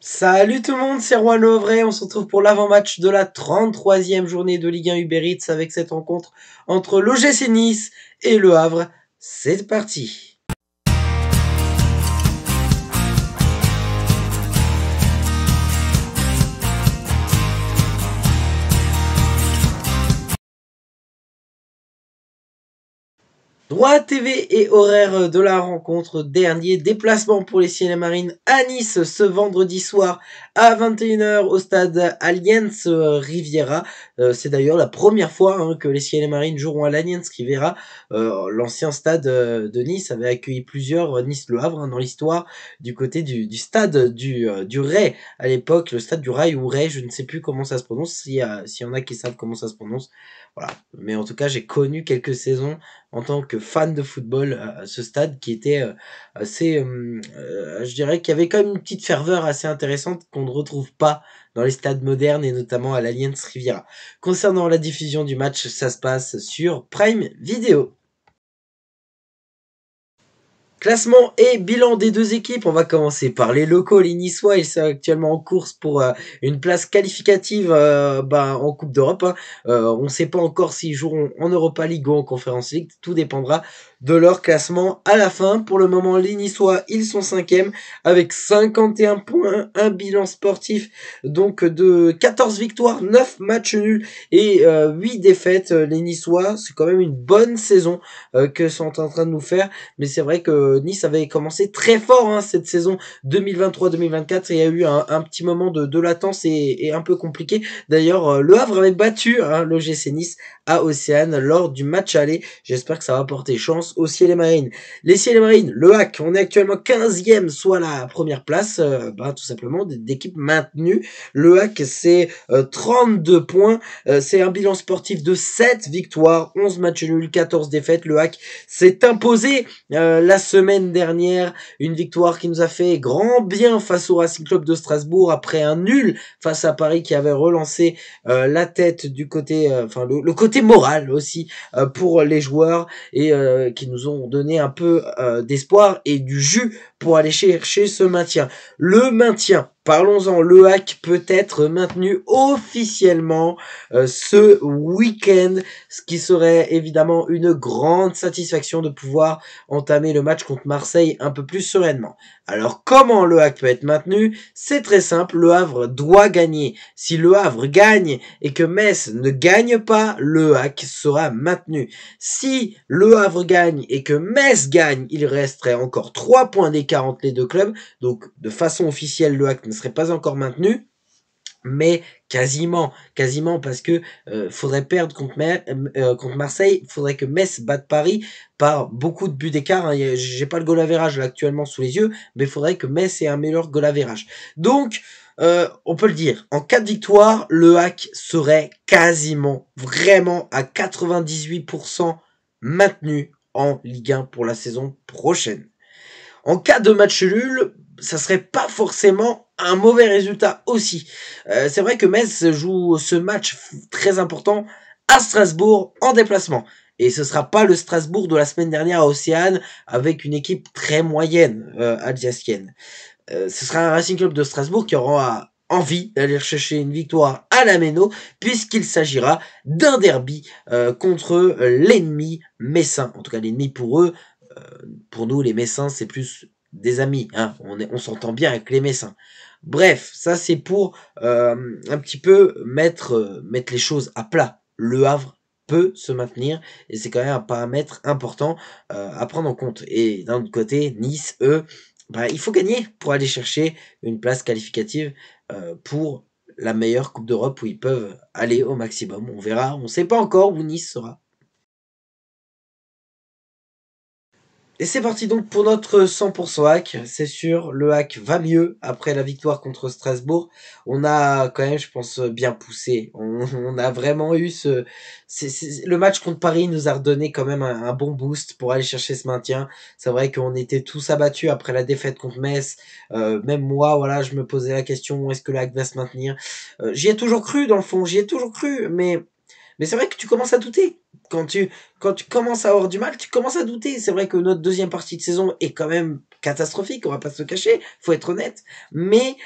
Salut tout le monde, c'est Juan Lovray. On se retrouve pour l'avant-match de la 33e journée de Ligue 1 Uber Eats avec cette rencontre entre l'OGC Nice et Le Havre. C'est parti. Droit TV et horaire de la rencontre. Dernier déplacement pour les Ciel Marines à Nice ce vendredi soir à 21h au stade Allianz Riviera. C'est d'ailleurs la première fois que les Ciel Marines joueront à l'Allianz Riviera. L'ancien stade de Nice avait accueilli plusieurs Nice-Le Havre dans l'histoire du côté du stade du Ray à l'époque, le stade du Rail ou Ray, je ne sais plus comment ça se prononce, s'il y en a qui savent comment ça se prononce. Voilà. Mais en tout cas, j'ai connu quelques saisons en tant que fan de football à ce stade qui était assez, je dirais qu'il y avait quand même une petite ferveur assez intéressante qu'on ne retrouve pas dans les stades modernes et notamment à l'Allianz Riviera. Concernant la diffusion du match, ça se passe sur Prime Video. Classement et bilan des deux équipes. On va commencer par les locaux, les Niçois. Ils sont actuellement en course pour une place qualificative en Coupe d'Europe. On ne sait pas encore s'ils joueront en Europa League ou en Conference League. Tout dépendra de leur classement à la fin. Pour le moment, les Niçois, ils sont 5e avec 51 points, un bilan sportif donc de 14 victoires, 9 matchs nuls et 8 défaites. Les Niçois, c'est quand même une bonne saison que sont en train de nous faire. Mais c'est vrai que Nice avait commencé très fort cette saison 2023-2024 et il y a eu un petit moment de latence et un peu compliqué. D'ailleurs, Le Havre avait battu l'OGC Nice à Océane lors du match aller. J'espère que ça va porter chance aux Ciel et Marines. Les Ciel et Marines, le HAC, on est actuellement 15e, soit la première place, tout simplement, d'équipe maintenue. Le HAC, c'est 32 points. C'est un bilan sportif de 7 victoires, 11 matchs nuls, 14 défaites. Le HAC s'est imposé la semaine dernière, une victoire qui nous a fait grand bien face au Racing Club de Strasbourg après un nul face à Paris qui avait relancé la tête du côté, le côté moral aussi pour les joueurs et qui nous ont donné un peu d'espoir et du jus pour aller chercher ce maintien. Le maintien, parlons-en, le HAC peut être maintenu officiellement ce week-end, ce qui serait évidemment une grande satisfaction de pouvoir entamer le match contre Marseille un peu plus sereinement. Alors comment le HAC peut être maintenu? C'est très simple, le Havre doit gagner. Si le Havre gagne et que Metz ne gagne pas, le HAC sera maintenu. Si le Havre gagne et que Metz gagne, il resterait encore 3 points d'écart entre les deux clubs. Donc de façon officielle, le HAC ne serait pas encore maintenu. Mais quasiment parce que faudrait perdre contre Marseille, faudrait que Metz batte Paris par beaucoup de buts d'écart. J'ai pas le goal average là actuellement sous les yeux, mais faudrait que Metz ait un meilleur goal average. Donc on peut le dire, en cas de victoire, le HAC serait quasiment, vraiment à 98% maintenu en Ligue 1 pour la saison prochaine. En cas de match nul, ça serait pas forcément un mauvais résultat aussi. C'est vrai que Metz joue ce match très important à Strasbourg en déplacement. Et ce sera pas le Strasbourg de la semaine dernière à Océane avec une équipe très moyenne alsacienne. Ce sera un Racing Club de Strasbourg qui aura envie d'aller chercher une victoire à la Méno puisqu'il s'agira d'un derby contre l'ennemi messin. En tout cas l'ennemi pour eux. Pour nous, les Messins, c'est plus des amis. On s'entend bien avec les Messins. Bref, ça c'est pour un petit peu mettre les choses à plat. Le Havre peut se maintenir et c'est quand même un paramètre important à prendre en compte. Et d'un autre côté, Nice, eux, il faut gagner pour aller chercher une place qualificative pour la meilleure Coupe d'Europe où ils peuvent aller au maximum. On verra, on ne sait pas encore où Nice sera. Et c'est parti donc pour notre 100% hack. C'est sûr, le hack va mieux après la victoire contre Strasbourg. On a quand même, je pense, bien poussé. On a vraiment eu le match contre Paris nous a redonné quand même un bon boost pour aller chercher ce maintien. C'est vrai qu'on était tous abattus après la défaite contre Metz. Même moi, voilà, je me posais la question, est-ce que le hack va se maintenir? J'y ai toujours cru dans le fond, j'y ai toujours cru, mais Mais c'est vrai que tu commences à douter. Quand tu commences à avoir du mal, tu commences à douter. C'est vrai que notre deuxième partie de saison est quand même catastrophique, on va pas se le cacher, faut être honnête. Mais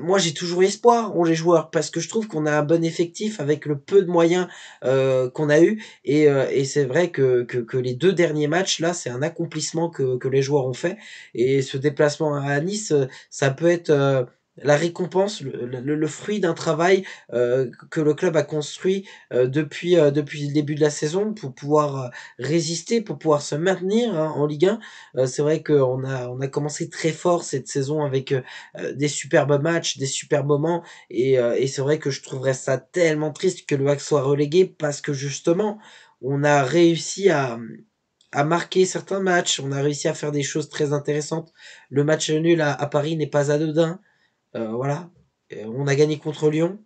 moi j'ai toujours espoir en les joueurs parce que je trouve qu'on a un bon effectif avec le peu de moyens qu'on a eu. Et c'est vrai que les 2 derniers matchs là, c'est un accomplissement que les joueurs ont fait. Et ce déplacement à Nice, ça peut être la récompense, le fruit d'un travail que le club a construit depuis le début de la saison pour pouvoir résister, pour pouvoir se maintenir hein, en Ligue 1. C'est vrai qu'on a commencé très fort cette saison avec des superbes matchs, des superbes moments. Et c'est vrai que je trouverais ça tellement triste que le HAC soit relégué parce que justement, on a réussi à marquer certains matchs, on a réussi à faire des choses très intéressantes. Le match nul à Paris n'est pas anodin. Voilà. On a gagné contre Lyon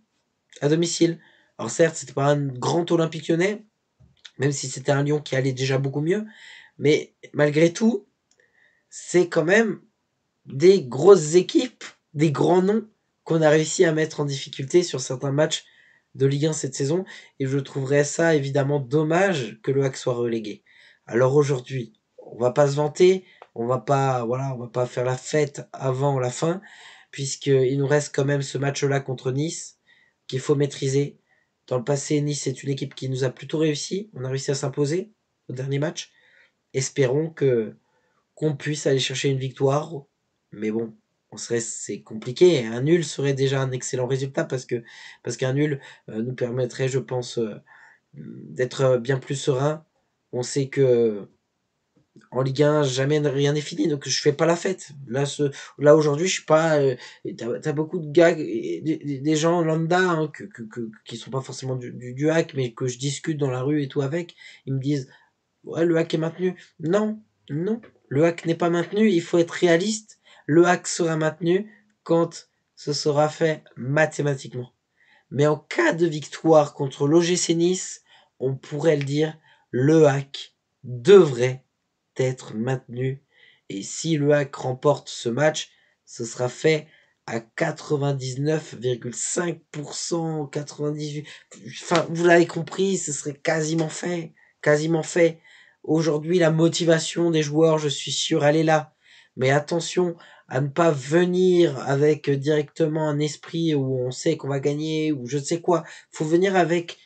à domicile. Alors certes, c'était pas un grand Olympique Lyonnais, même si c'était un Lyon qui allait déjà beaucoup mieux, mais malgré tout, c'est quand même des grosses équipes, des grands noms qu'on a réussi à mettre en difficulté sur certains matchs de Ligue 1 cette saison, et je trouverais ça évidemment dommage que le HAC soit relégué. Alors aujourd'hui, on va pas se vanter, on va pas faire la fête avant la fin, puisqu'il nous reste quand même ce match-là contre Nice, qu'il faut maîtriser. Dans le passé, Nice est une équipe qui nous a plutôt réussi, on a réussi à s'imposer au dernier match. Espérons qu'on puisse aller chercher une victoire, mais bon, c'est compliqué. Un nul serait déjà un excellent résultat parce qu'un nul nous permettrait, je pense, d'être bien plus serein. On sait que en Ligue 1, jamais rien n'est fini, donc je fais pas la fête. Là aujourd'hui, je suis pas. T'as beaucoup de gars, des gens lambda hein, qui sont pas forcément du hack, mais que je discute dans la rue et tout avec. Ils me disent, ouais, le hack est maintenu. Non, non, le hack n'est pas maintenu. Il faut être réaliste. Le hack sera maintenu quand ce sera fait mathématiquement. Mais en cas de victoire contre l'OGC Nice, on pourrait le dire, le hack devrait être maintenu. Et si le hack remporte ce match, ce sera fait à 99,5%, 98%. Enfin, vous l'avez compris, ce serait quasiment fait. Quasiment fait. Aujourd'hui, la motivation des joueurs, je suis sûr, elle est là. Mais attention à ne pas venir avec directement un esprit où on sait qu'on va gagner ou je ne sais quoi. Faut venir avec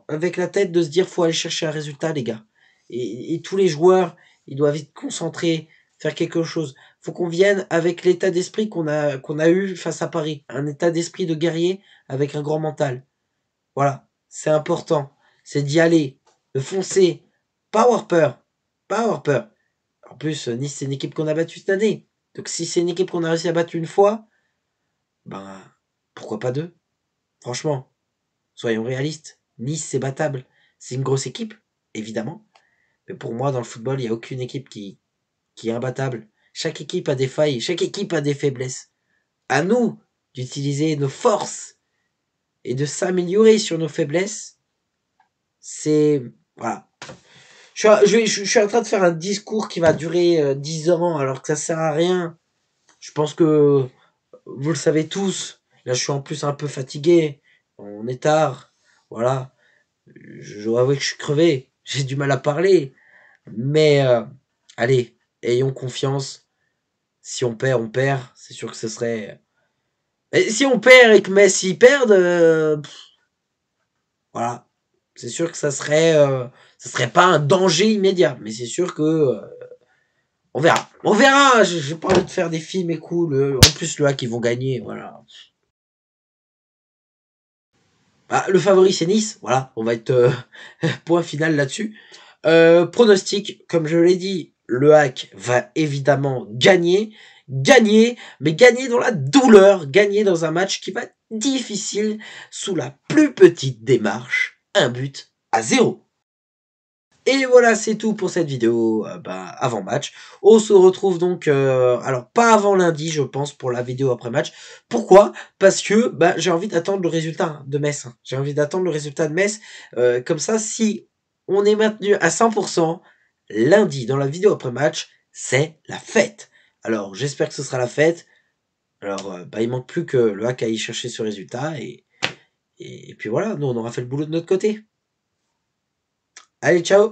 la tête de se dire faut aller chercher un résultat, les gars. Et tous les joueurs, ils doivent être concentrés, faire quelque chose. Faut qu'on vienne avec l'état d'esprit qu'on a eu face à Paris. Un état d'esprit de guerrier avec un grand mental. Voilà. C'est important. C'est d'y aller. De foncer. Pas avoir peur. Pas avoir peur. En plus, Nice, c'est une équipe qu'on a battue cette année. Donc si c'est une équipe qu'on a réussi à battre une fois, ben pourquoi pas deux? Franchement, soyons réalistes. Nice, c'est battable. C'est une grosse équipe, évidemment. Mais pour moi, dans le football, il n'y a aucune équipe qui est imbattable. Chaque équipe a des failles, chaque équipe a des faiblesses. À nous d'utiliser nos forces et de s'améliorer sur nos faiblesses. C'est... Voilà. Je suis en train de faire un discours qui va durer 10 ans alors que ça sert à rien. Je pense que vous le savez tous. Là, je suis en plus un peu fatigué. On est tard. Voilà. Je dois avouer que je suis crevé. J'ai du mal à parler. Mais allez, ayons confiance. Si on perd, on perd. C'est sûr que ce serait... Et si on perd et que Messi perde, voilà. C'est sûr que ça serait pas un danger immédiat. Mais c'est sûr que on verra. On verra. J'ai pas envie de faire des films et cool. En plus, le hack, ils vont gagner. Voilà. Bah, le favori, c'est Nice. Voilà. On va être point final là-dessus. Pronostic, comme je l'ai dit, le hack va évidemment gagner. Gagner, mais gagner dans la douleur. Gagner dans un match qui va être difficile sous la plus petite démarche. 1-0. Et voilà, c'est tout pour cette vidéo avant match. On se retrouve donc, alors pas avant lundi, je pense, pour la vidéo après match. Pourquoi? Parce que j'ai envie d'attendre le résultat de Metz. Hein. J'ai envie d'attendre le résultat de Metz. Comme ça, si on est maintenu à 100%, lundi, dans la vidéo après match, c'est la fête. Alors, j'espère que ce sera la fête. Alors, il manque plus que le hack aille chercher ce résultat. Et puis voilà, nous, on aura fait le boulot de notre côté. Allez, ciao!